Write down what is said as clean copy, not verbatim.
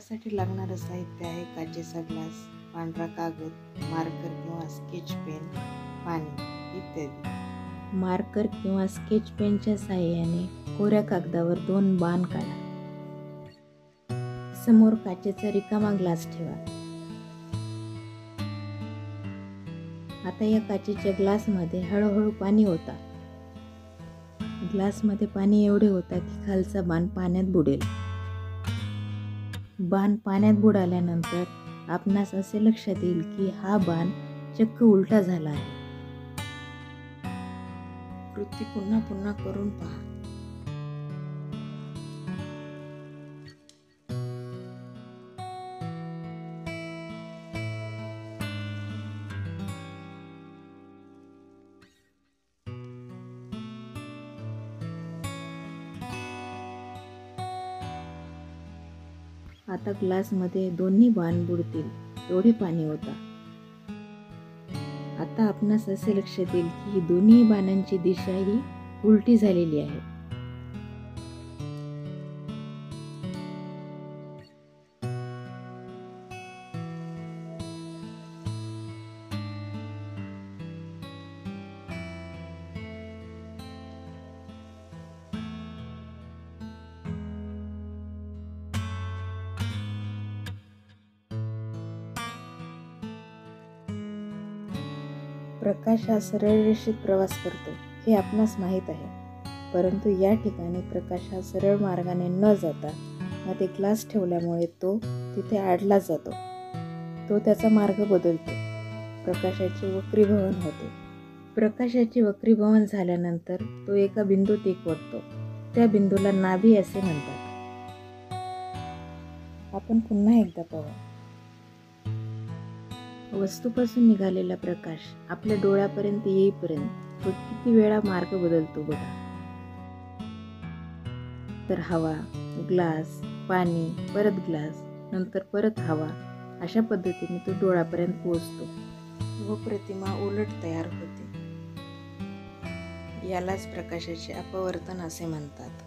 त्यासाठी लागणारं साहित्य आहे काचेचा ग्लास, पांढरा कागद, मार्कर किंवा स्केच पेन, पाणी इत्यादी। मार्कर किंवा स्केच पेनच्या साहाय्याने कोऱ्या कागदावर 2 बाण काढा। समोर काचेचा रिकामा ग्लास ठेवा। आता या काचेच्या ग्लासमध्ये हळूहळू पाणी ओता। ग्लासमध्ये पाणी एवढे ओता की खालचा बाण पाण्यात बुडेल। बाण पाण्यात बुडाल्यानंतर आपणास असे लक्षात येईल की हा बाण चक्क उलटा झाला आहे। कृती पुन्हा पुन्हा करून पहा। आता ग्लासमध्ये दोन्ही बाण बुडतील एवढे पाणी ओता। आता आपणास असे लक्षात येईल की दोन्ही बाणांची दिशा ही उलटी झालेली आहे। प्रकाश हा सरळ रेषेत प्रवास करतो हे आपणास माहीत आहे, परंतु या ठिकाणी प्रकाश हा सरळ मार्गाने न जाता मध्ये ग्लास ठेवल्यामुळे तो तिथे अडला जातो। तो त्याचा मार्ग बदलतो। प्रकाशाचे वक्रीभवन होते। प्रकाशाचे वक्रीभवन झाल्यानंतर तो एका बिंदूत एकवटतो। त्या बिंदूला नाभी असे म्हणतात। आपण पुन्हा एकदा पाहू। वस्तूपासून निघालेला प्रकाश आपल्या डोळ्यापर्यंत येईपर्यंत तो किती वेळा मार्ग बदलतो बघा। तर हवा, ग्लास, पाणी, परत ग्लास, नंतर परत हवा, अशा पद्धतीने तो डोळ्यापर्यंत पोहोचतो व प्रतिमा उलट तयार होते। यालाच प्रकाशाचे अपवर्तन असे म्हणतात।